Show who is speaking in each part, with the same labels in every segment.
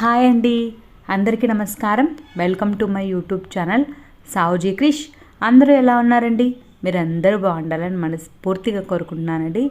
Speaker 1: Hi అండి, అందరికీ నమస్కారం. Welcome to my YouTube channel Saoji Krish. అందరూ ఎలా ఉన్నారండి? మీరందరూ బాగుండాలని మనస్ఫూర్తిగా కోరుకుంటున్నానండి.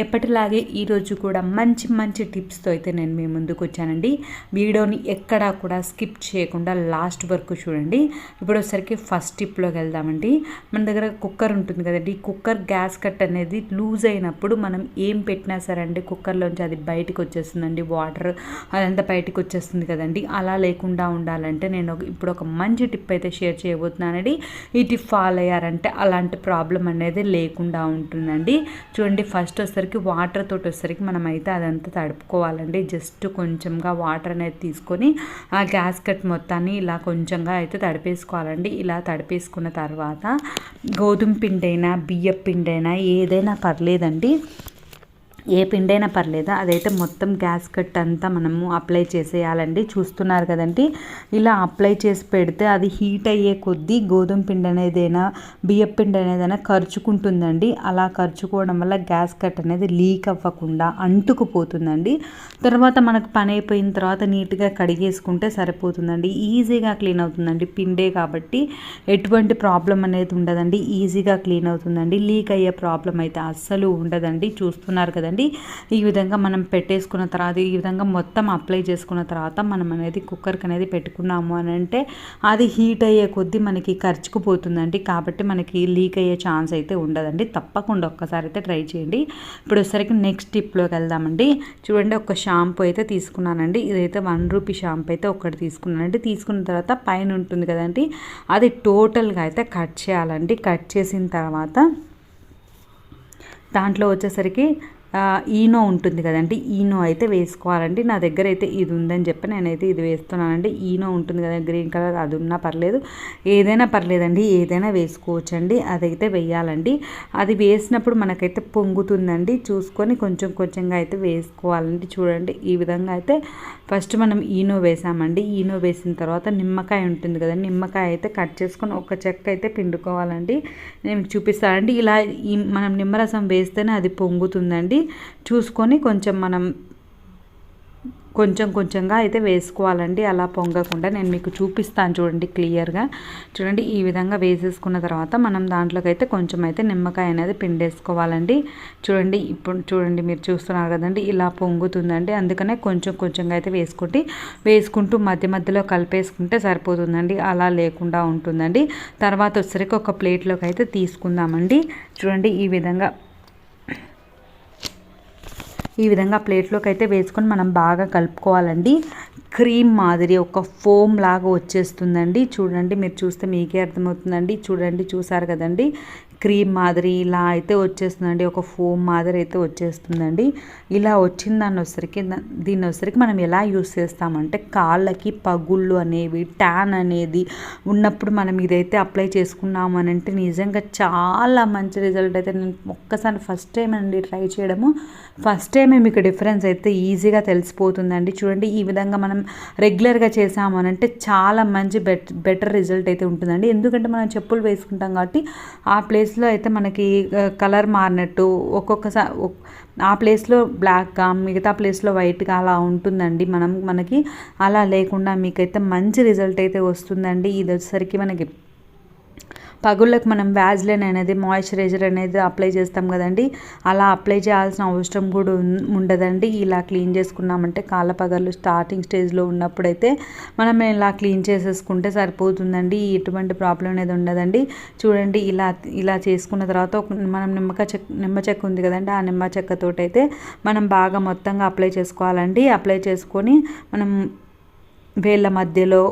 Speaker 1: ఎప్పటిలాగే ఈరోజు కూడా మంచి మంచి టిప్స్తో అయితే నేను మీ ముందుకు వచ్చానండి. వీడియోని ఎక్కడా కూడా స్కిప్ చేయకుండా లాస్ట్ వరకు చూడండి. ఇప్పుడు ఒకసారికి ఫస్ట్ టిప్లోకి వెళ్దామండి. మన దగ్గర కుక్కర్ ఉంటుంది కదండి, కుక్కర్ గ్యాస్ కట్ అనేది లూజ్ అయినప్పుడు మనం ఏం పెట్టినా సరే అండి కుక్కర్లోంచి అది బయటకు వచ్చేస్తుందండి, వాటర్ అదంతా బయటకు వచ్చేస్తుంది కదండి. అలా లేకుండా ఉండాలంటే నేను ఇప్పుడు ఒక మంచి టిప్ అయితే షేర్ చేయబోతున్నానండి. ఈ టిప్ ఫాలో అయ్యారంటే అలాంటి ప్రాబ్లం అనేది లేకుండా ఉంటుందండి. చూడండి, ఫస్ట్ ఒకసారి వాటర్ తోటి వచ్చేసరికి మనం అయితే అదంతా తడుపుకోవాలండి. జస్ట్ కొంచెంగా వాటర్ అనేది తీసుకొని ఆ గ్యాస్ కట్ మొత్తాన్ని ఇలా కొంచెంగా అయితే తడిపేసుకోవాలండి. ఇలా తడిపేసుకున్న తర్వాత గోధుమ పిండి అయినా బియ్యం పిండి అయినా ఏదైనా పర్లేదండి, ఏ పిండైనా పర్లేదు, అదైతే మొత్తం గ్యాస్ కట్ అంతా మనము అప్లై చేసేయాలండి. చూస్తున్నారు కదండి, ఇలా అప్లై చేసి పెడితే అది హీట్ అయ్యే కొద్దీ గోధుమ పిండి అనేదైనా బియ్యం పిండి అనేదైనా ఖర్చుకుంటుందండి. అలా ఖర్చుకోవడం వల్ల గ్యాస్ కట్ అనేది లీక్ అవ్వకుండా అంటుకుపోతుందండి. తర్వాత మనకు పని అయిపోయిన తర్వాత నీట్గా కడిగేసుకుంటే సరిపోతుందండి. ఈజీగా క్లీన్ అవుతుందండి. పిండే కాబట్టి ఎటువంటి ప్రాబ్లం అనేది ఉండదండి. ఈజీగా క్లీన్ అవుతుందండి. లీక్ అయ్యే ప్రాబ్లం అయితే అస్సలు ఉండదండి. చూస్తున్నారు కదండి, ఈ విధంగా మనం పెట్టేసుకున్న తర్వాత ఈ విధంగా మొత్తం అప్లై చేసుకున్న తర్వాత మనం అనేది కుక్కర్కి అనేది పెట్టుకున్నాము అని అంటే అది హీట్ అయ్యే కొద్దీ మనకి ఖర్చుకుపోతుందండి. కాబట్టి మనకి లీక్ అయ్యే ఛాన్స్ అయితే ఉండదండి. తప్పకుండా ఒక్కసారి అయితే ట్రై చేయండి. ఇప్పుడు వచ్చేసరికి నెక్స్ట్ టిప్లోకి వెళ్దామండి. చూడండి, ఒక షాంపూ అయితే తీసుకున్నానండి. ఇదైతే 1 రూపీ షాంపూ అయితే ఒకటి తీసుకున్నానండి. తీసుకున్న తర్వాత పైన ఉంటుంది కదండి, అది టోటల్గా అయితే కట్ చేయాలండి. కట్ చేసిన తర్వాత దాంట్లో వచ్చేసరికి ఈనో ఉంటుంది కదండి, ఈనో అయితే వేసుకోవాలండి. నా దగ్గర అయితే ఇది ఉందని చెప్పి నేనైతే ఇది వేస్తున్నానండి. ఈనో ఉంటుంది కదా గ్రీన్ కలర్, అది ఉన్నా పర్లేదు, ఏదైనా పర్లేదండి, ఏదైనా వేసుకోవచ్చండి. అదైతే వేయాలండి. అది వేసినప్పుడు మనకైతే పొంగుతుందండి. చూసుకొని కొంచెం కొంచెంగా అయితే వేసుకోవాలండి. చూడండి, ఈ విధంగా అయితే ఫస్ట్ మనం ఈనో వేసామండి. ఈనో వేసిన తర్వాత నిమ్మకాయ ఉంటుంది కదండి, నిమ్మకాయ అయితే కట్ చేసుకొని ఒక చెక్క అయితే పిండుకోవాలండి. నేను చూపిస్తానండి. ఇలా మనం నిమ్మరసం వేస్తేనే అది పొంగుతుందండి. చూసుకొని కొంచెం కొంచెంగా అయితే వేసుకోవాలండి. అలా పొంగకుండా నేను మీకు చూపిస్తాను చూడండి క్లియర్గా. చూడండి, ఈ విధంగా వేసేసుకున్న తర్వాత మనం దాంట్లోకి అయితే కొంచెం అయితే నిమ్మకాయ అనేది పిండేసుకోవాలండి. చూడండి, ఇప్పుడు చూడండి, మీరు చూస్తున్నారు కదండి, ఇలా పొంగుతుందండి. అందుకనే కొంచెం కొంచెంగా అయితే వేసుకుంటూ మధ్య మధ్యలో కలిపేసుకుంటే సరిపోతుందండి. అలా లేకుండా ఉంటుందండి. తర్వాత వచ్చేసరికి ఒక ప్లేట్లోకి అయితే తీసుకుందామండి. చూడండి, ఈ విధంగా ప్లేట్లోకి అయితే వేసుకొని మనం బాగా కలుపుకోవాలండి. క్రీమ్ మాదిరి ఒక ఫోమ్ లాగా వచ్చేస్తుందండి. చూడండి, మీరు చూస్తే మీకే అర్థమవుతుందండి. చూడండి, చూసారు కదండి, క్రీమ్ మాదిరి ఇలా అయితే వచ్చేస్తుందండి. ఒక ఫోమ్ మాదిరి అయితే వచ్చేస్తుందండి. ఇలా వచ్చిన దీన్ని వచ్చరికి మనం ఎలా యూస్ చేస్తామంటే కాళ్ళకి పగుళ్ళు అనేవి, ట్యాన్ అనేది ఉన్నప్పుడు మనం ఇదైతే అప్లై చేసుకున్నాము అని అంటే నిజంగా చాలా మంచి రిజల్ట్ అయితే నేను ఒక్కసారి ఫస్ట్ టైం అండి ట్రై చేయడము. ఫస్ట్ టైమే మీకు డిఫరెన్స్ అయితే ఈజీగా తెలిసిపోతుందండి. చూడండి, ఈ విధంగా మనం రెగ్యులర్గా చేసాము అని అంటే చాలా మంచి బెటర్ రిజల్ట్ అయితే ఉంటుందండి. ఎందుకంటే మనం చెప్పులు వేసుకుంటాం కాబట్టి ఆ ప్లేస్లో అయితే మనకి కలర్ మారినట్టు ఒక్కొక్కసారి ఆ ప్లేస్లో బ్లాక్గా మిగతా ప్లేస్లో వైట్గా అలా ఉంటుందండి. మనకి అలా లేకుండా మీకైతే మంచి రిజల్ట్ అయితే వస్తుందండి. ఇది వచ్చేసరికి మనకి పగుళ్ళకు మనం వ్యాజ్లైన్ అనేది మాయిశ్చరైజర్ అనేది అప్లై చేస్తాం కదండి, అలా అప్లై చేయాల్సిన అవసరం కూడా ఉండదండి. ఇలా క్లీన్ చేసుకున్నామంటే కాళ్ళ పగళ్ళు స్టార్టింగ్ స్టేజ్లో ఉన్నప్పుడైతే మనం ఇలా క్లీన్ చేసేసుకుంటే సరిపోతుందండి. ఎటువంటి ప్రాబ్లం అనేది ఉండదండి. చూడండి, ఇలా చేసుకున్న తర్వాత మనం నిమ్మ చెక్క ఉంది కదండి, ఆ నిమ్మ చెక్కతోటి అయితే మనం బాగా మొత్తంగా అప్లై చేసుకోవాలండి. అప్లై చేసుకొని మనం వేళ్ళ మధ్యలో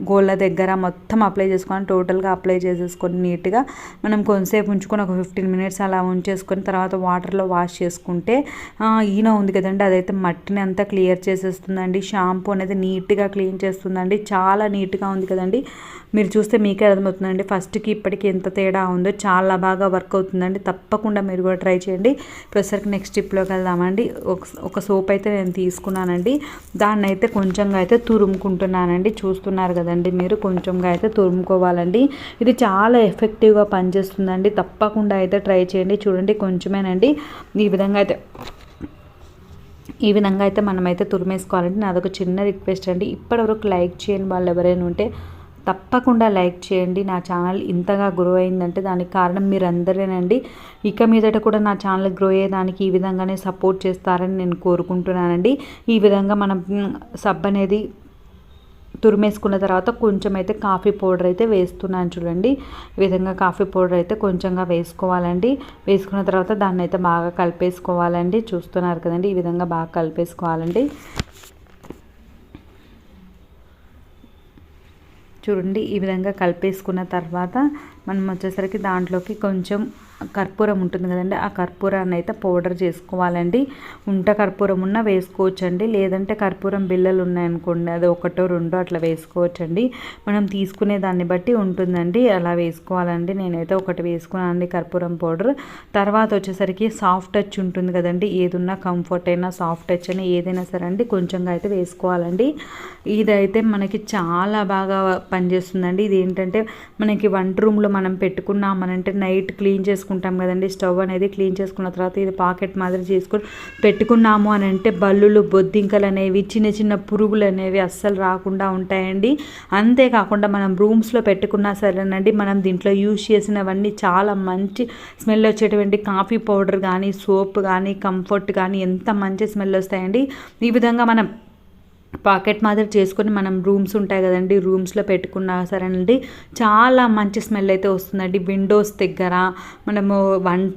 Speaker 1: గోళ్ళ దగ్గర మొత్తం అప్లై చేసుకొని టోటల్గా అప్లై చేసేసుకొని నీట్గా మనం కొంతసేపు ఉంచుకొని ఒక 15 మినిట్స్ అలా ఉంచేసుకొని తర్వాత వాటర్లో వాష్ చేసుకుంటే ఈనో ఉంది కదండి, అదైతే మట్టిని అంతా క్లియర్ చేసేస్తుందండి. షాంపూ అనేది నీట్గా క్లీన్ చేస్తుందండి. చాలా నీట్గా ఉంది కదండి, మీరు చూస్తే మీకే అర్థమవుతుందండి ఫస్ట్కి ఇప్పటికి ఎంత తేడా ఉందో. చాలా బాగా వర్క్ అవుతుందండి. తప్పకుండా మీరు కూడా ట్రై చేయండి. ప్రొసెసర్కి నెక్స్ట్ టిప్లోకి వెళ్దామండి. ఒక సోప్ అయితే నేను తీసుకున్నానండి. దాన్ని అయితే కొంచెంగా అయితే తురుముకుంటున్నానండి. చూస్తున్నారు కదండి, మీరు కొంచెంగా అయితే తురుముకోవాలండి. ఇది చాలా ఎఫెక్టివ్గా పనిచేస్తుందండి. తప్పకుండా అయితే ట్రై చేయండి. చూడండి, కొంచెమేనండి. ఈ విధంగా అయితే ఈ విధంగా అయితే మనమైతే తురిమేసుకోవాలండి. నాదొక చిన్న రిక్వెస్ట్ అండి. ఇప్పటివరకు లైక్ చేయని వాళ్ళు ఎవరైనా ఉంటే తప్పకుండా లైక్ చేయండి. నా ఛానల్ ఇంతగా గ్రో అయిందంటే దానికి కారణం మీరందరేనండి. ఇక మీదట కూడా నా ఛానల్ గ్రో అయ్యేదానికి ఈ విధంగానే సపోర్ట్ చేస్తారని నేను కోరుకుంటున్నానండి. ఈ విధంగా మనం సబ్బు అనేది తురిమేసుకున్న తర్వాత కొంచెం అయితే కాఫీ పౌడర్ అయితే వేస్తున్నాను చూడండి. ఈ విధంగా కాఫీ పౌడర్ అయితే కొంచెంగా వేసుకోవాలండి. వేసుకున్న తర్వాత దాన్ని అయితే బాగా కలిపేసుకోవాలండి. చూస్తున్నారు కదండి, ఈ విధంగా బాగా కలిపేసుకోవాలండి. చూడండి, ఈ విధంగా కలిపేసుకున్న తర్వాత మనం వచ్చేసరికి దాంట్లోకి కొంచెం కర్పూరం ఉంటుంది కదండి, ఆ కర్పూరాన్ని అయితే పౌడర్ చేసుకోవాలండి. కర్పూరం ఉన్నా వేసుకోవచ్చండి, లేదంటే కర్పూరం బిళ్ళలు ఉన్నాయనుకోండి, అది ఒకటో రెండో అట్లా వేసుకోవచ్చండి. మనం తీసుకునే దాన్ని బట్టి ఉంటుందండి, అలా వేసుకోవాలండి. నేనైతే ఒకటి వేసుకున్నానండి కర్పూరం పౌడర్. తర్వాత వచ్చేసరికి సాఫ్ట్ టచ్ ఉంటుంది కదండి, ఏదున్నా కంఫర్ట్ అయినా సాఫ్ట్ టచ్ అయినా ఏదైనా సరే అండి కొంచెంగా అయితే వేసుకోవాలండి. ఇదైతే మనకి చాలా బాగా పనిచేస్తుందండి. ఇది ఏంటంటే మనకి వంట రూమ్లో మనం పెట్టుకున్నామనంటే నైట్ క్లీన్ చేసుకుంటాం కదండి, స్టవ్ అనేది క్లీన్ చేసుకున్న తర్వాత ఇది పాకెట్ మాదిరి చేసుకొని పెట్టుకున్నాము అని అంటే బల్లులు బొద్దింకలు అనేవి చిన్న చిన్న పురుగులు అనేవి అస్సలు రాకుండా ఉంటాయండి. అంతేకాకుండా మనం రూమ్స్లో పెట్టుకున్నా సరేనండి, మనం దీంట్లో యూజ్ చేసినవన్నీ చాలా మంచి స్మెల్ వచ్చేటువంటి కాఫీ పౌడర్ కానీ సోప్ కానీ కంఫర్ట్ కానీ ఎంత మంచి స్మెల్ వస్తాయండి. ఈ విధంగా మనం పాకెట్ మాదిరి చేసుకొని మనం రూమ్స్ ఉంటాయి కదండి, రూమ్స్లో పెట్టుకున్నా సరేనండి చాలా మంచి స్మెల్ అయితే వస్తుందండి. విండోస్ దగ్గర మనము వంట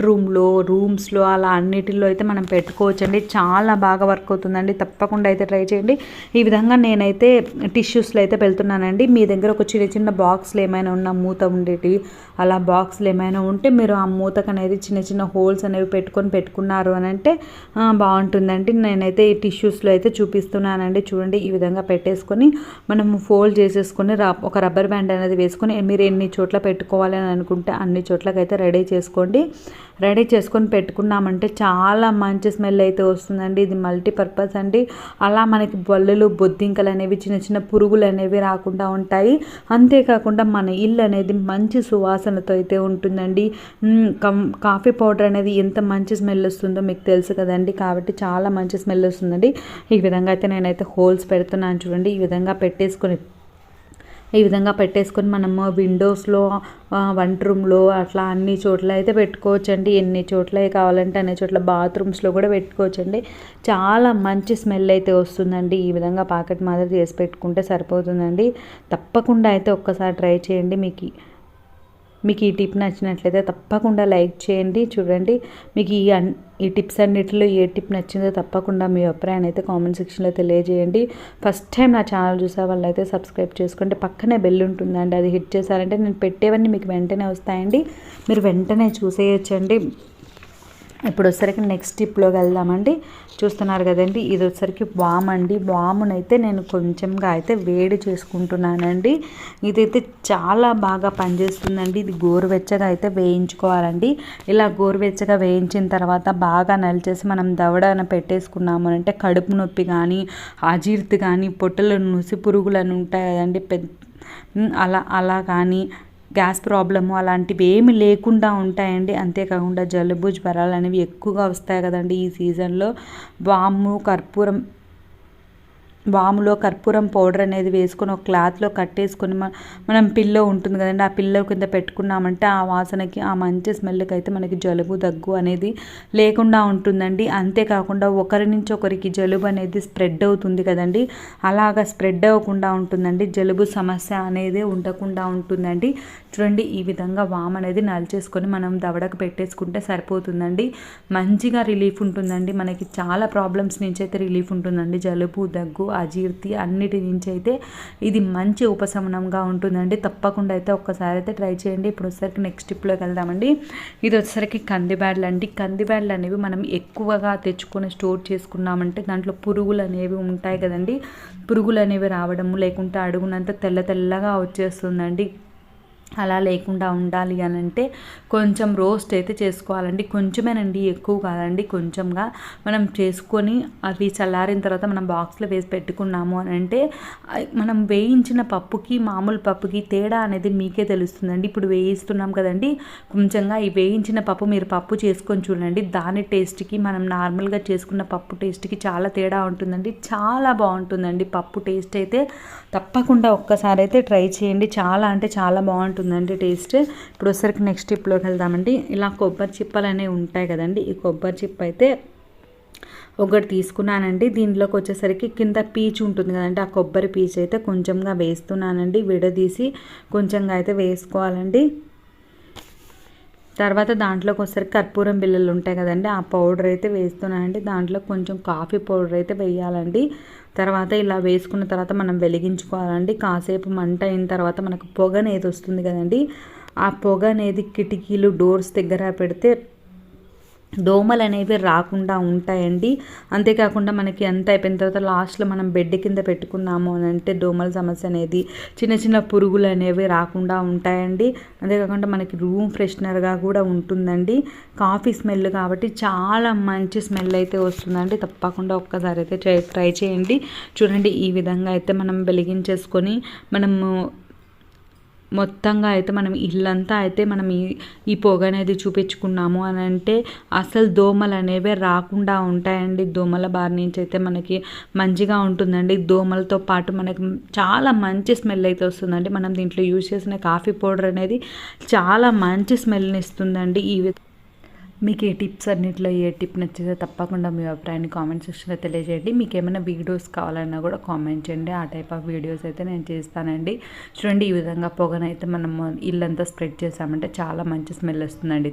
Speaker 1: రూమ్స్లో అలా అన్నిటిలో అయితే మనం పెట్టుకోవచ్చండి. చాలా బాగా వర్క్ అవుతుందండి. తప్పకుండా అయితే ట్రై చేయండి. ఈ విధంగా నేనైతే టిష్యూస్లో అయితే పెడుతున్నానండి. మీ దగ్గర ఒక చిన్న చిన్న బాక్స్లు ఏమైనా ఉన్నా మూత ఉండేటివి అలా బాక్స్లు ఏమైనా ఉంటే మీరు ఆ మూతకు అనేది చిన్న చిన్న హోల్స్ అనేవి పెట్టుకున్నారు అని అంటే బాగుంటుందండి. నేనైతే ఈ టిష్యూస్లో అయితే చూపిస్తున్నానండి. చూడండి, ఈ విధంగా పెట్టేసుకొని మనము ఫోల్డ్ చేసేసుకొని ఒక రబ్బర్ బ్యాండ్ అనేది వేసుకొని మీరు ఎన్ని చోట్ల పెట్టుకోవాలి అని అనుకుంటే అన్ని చోట్లకైతే రెడీ చేసుకోండి. రెడీ చేసుకొని పెట్టుకున్నామంటే చాలా మంచి స్మెల్ అయితే వస్తుందండి. ఇది మల్టీపర్పస్ అండి. అలా మనకి బొల్లలు బొద్దింకలు అనేవి చిన్న చిన్న పురుగులు అనేవి రాకుండా ఉంటాయి. అంతేకాకుండా మన ఇల్లు అనేది మంచి సువాసనతో అయితే ఉంటుందండి. కాఫీ పౌడర్ అనేది ఎంత మంచి స్మెల్ వస్తుందో మీకు తెలుసు కదండి, కాబట్టి చాలా మంచి స్మెల్ వస్తుందండి. ఈ విధంగా అయితే నేనైతే హోల్స్ పెడుతున్నాను చూడండి. ఈ విధంగా పెట్టేసుకొని మనము విండోస్లో వంట రూమ్లో అట్లా అన్ని చోట్ల అయితే పెట్టుకోవచ్చండి. ఎన్ని చోట్ల కావాలంటే అన్ని చోట్ల బాత్రూమ్స్లో కూడా పెట్టుకోవచ్చండి. చాలా మంచి స్మెల్ అయితే వస్తుందండి. ఈ విధంగా పాకెట్ మాదిరి చేసి పెట్టుకుంటే సరిపోతుందండి. తప్పకుండా అయితే ఒక్కసారి ట్రై చేయండి. మీకు ఈ టిప్ నచ్చినట్లయితే తప్పకుండా లైక్ చేయండి. చూడండి, మీకు ఈ టిప్స్ అన్నిటిలో ఏ టిప్ నచ్చిందో తప్పకుండా మీ అభిప్రాయాన్ని అయితే కామెంట్ సెక్షన్లో తెలియజేయండి. ఫస్ట్ టైం నా ఛానల్ చూసే వాళ్ళు అయితే సబ్స్క్రైబ్ చేసుకోండి. పక్కనే బెల్ ఉంటుందండి, అది హిట్ చేశారంటే నేను పెట్టేవన్నీ మీకు వెంటనే వస్తాయండి. మీరు వెంటనే చూసేయచ్చండి. ఇప్పుడు వచ్చేసరికి నెక్స్ట్ టిప్లోకి వెళ్దామండి. చూస్తున్నారు కదండి, ఇది వచ్చేసరికి వామ్ అండి. వామునైతే నేను కొంచెంగా అయితే వేడి చేసుకుంటున్నానండి. ఇదైతే చాలా బాగా పనిచేస్తుందండి. ఇది గోరువెచ్చగా అయితే వేయించుకోవాలండి. ఇలా గోరువెచ్చగా వేయించిన తర్వాత బాగా నలిచేసి మనం దవడన పెట్టేసుకున్నాము అంటే కడుపు నొప్పి కానీ అజీర్తి కానీ పొట్టలో నుసి పురుగులను ఉంటాయి కదండి అలా కానీ గ్యాస్ ప్రాబ్లము అలాంటివి ఏమి లేకుండా ఉంటాయండి. అంతేకాకుండా జలుబు జ్వరాలు అనేవి ఎక్కువగా వస్తాయి కదండి ఈ సీజన్లో. వాములో కర్పూరం పౌడర్ అనేది వేసుకొని ఒక క్లాత్లో కట్టేసుకొని మనం పిల్లో ఉంటుంది కదండి, ఆ పిల్లో కింద పెట్టుకున్నామంటే ఆ వాసనకి ఆ మంచి స్మెల్కి అయితే మనకి జలుబు దగ్గు అనేది లేకుండా ఉంటుందండి. అంతేకాకుండా ఒకరి నుంచి ఒకరికి జలుబు అనేది స్ప్రెడ్ అవుతుంది కదండి, అలాగా స్ప్రెడ్ అవ్వకుండా ఉంటుందండి. జలుబు సమస్య అనేది ఉండకుండా ఉంటుందండి. చూడండి, ఈ విధంగా వామ్ అనేది నలిచేసుకొని మనం దవడకు పెట్టేసుకుంటే సరిపోతుందండి. మంచిగా రిలీఫ్ ఉంటుందండి. మనకి చాలా ప్రాబ్లమ్స్ నుంచి అయితే రిలీఫ్ ఉంటుందండి. జలుబు దగ్గు అజీర్తి అన్నిటి నుంచి అయితే ఇది మంచి ఉపశమనంగా ఉంటుందండి. తప్పకుండా అయితే ఒక్కసారి అయితే ట్రై చేయండి. ఇప్పుడు వచ్చేసరికి నెక్స్ట్ టిప్లోకి వెళ్దామండి. ఇది వచ్చేసరికి కందిబ్యాడ్లు అండి. కందిబ్యాడ్లు అనేవి మనం ఎక్కువగా తెచ్చుకొని స్టోర్ చేసుకున్నామంటే దాంట్లో పురుగులు అనేవి ఉంటాయి కదండి, పురుగులు అనేవి రావడము లేకుంటే అడుగునంతా తెల్లగా వచ్చేస్తుందండి. అలా లేకుండా ఉండాలి అని అంటే కొంచెం రోస్ట్ అయితే చేసుకోవాలండి. కొంచెమేనండి, ఎక్కువ కాదండి, కొంచెంగా మనం చేసుకొని అవి చల్లారిన తర్వాత మనం బాక్స్లో వేసి పెట్టుకున్నాము అని అంటే మనం వేయించిన పప్పుకి మామూలు పప్పుకి తేడా అనేది మీకే తెలుస్తుందండి. ఇప్పుడు వేయిస్తున్నాం కదండి, కొంచెంగా ఈ వేయించిన పప్పు మీరు పప్పు చేసుకొని చూడండి, దాని టేస్ట్కి మనం నార్మల్గా చేసుకున్న పప్పు టేస్ట్కి చాలా తేడా ఉంటుందండి. చాలా బాగుంటుందండి పప్పు టేస్ట్ అయితే. తప్పకుండా ఒక్కసారి అయితే ట్రై చేయండి, చాలా అంటే చాలా బాగుంటుందండి టేస్ట్. ఇప్పుడు వచ్చరికి నెక్స్ట్ టిప్లోకి వెళ్దామండి. ఇలా కొబ్బరి చిప్పలు అనేవి ఉంటాయి కదండి, ఈ కొబ్బరి చిప్ప అయితే ఒకటి తీసుకున్నానండి. దీంట్లోకి వచ్చేసరికి కింద పీచు ఉంటుంది కదండి, ఆ కొబ్బరి పీచు అయితే కొంచెంగా వేస్తున్నానండి, విడదీసి కొంచెంగా అయితే వేసుకోవాలండి. తర్వాత దాంట్లోకి వచ్చేసరికి కర్పూరం బిళ్ళలు ఉంటాయి కదండి, ఆ పౌడర్ అయితే వేస్తున్నానండి. దాంట్లో కొంచెం కాఫీ పౌడర్ అయితే వేయాలండి. తర్వాత ఇలా వేసుకున్న తర్వాత మనం వెలిగించుకోవాలండి. కాసేపు మంట అయిన తర్వాత మనకు పొగ అనేది వస్తుంది కదండి, ఆ పొగ అనేది కిటికీలు డోర్స్ దగ్గర పెడితే దోమలు అనేవి రాకుండా ఉంటాయండి. అంతేకాకుండా మనకి అంత అయిపోయిన తర్వాత లాస్ట్లో మనం బెడ్ కింద పెట్టుకున్నాము అని అంటే దోమల సమస్య అనేది, చిన్న చిన్న పురుగులు అనేవి రాకుండా ఉంటాయండి. అంతేకాకుండా మనకి రూమ్ ఫ్రెషనర్గా కూడా ఉంటుందండి. కాఫీ స్మెల్ కాబట్టి చాలా మంచి స్మెల్ అయితే వస్తుందండి. తప్పకుండా ఒక్కసారి అయితే ట్రై చేయండి. చూడండి, ఈ విధంగా అయితే మనం వెలిగించేసుకొని మనము మొత్తంగా అయితే మనం ఇల్లంతా అయితే మనం ఈ పొగ అనేది చూపించుకున్నాము అని అంటే అసలు దోమలు అనేవి రాకుండా ఉంటాయండి. దోమల బారి నుంచి అయితే మనకి మంచిగా ఉంటుందండి. దోమలతో పాటు మనకి చాలా మంచి స్మెల్ అయితే వస్తుందండి. మనం దీంట్లో యూజ్ చేసిన కాఫీ పౌడర్ అనేది చాలా మంచి స్మెల్ని ఇస్తుందండి. మీకు ఈ టిప్స్ అన్నింటిలో ఏ టిప్ నచ్చితే తప్పకుండా మీ అభిప్రాయాన్ని కామెంట్ సెక్షన్లో తెలియజేయండి. మీకు ఏమైనా వీడియోస్ కావాలన్నా కూడా కామెంట్ చేయండి, ఆ టైప్ ఆఫ్ వీడియోస్ అయితే నేను చేస్తానండి. చూడండి, ఈ విధంగా పొగనైతే మనం ఇల్లంతా స్ప్రెడ్ చేసామంటే చాలా మంచి స్మెల్ వస్తుందండి.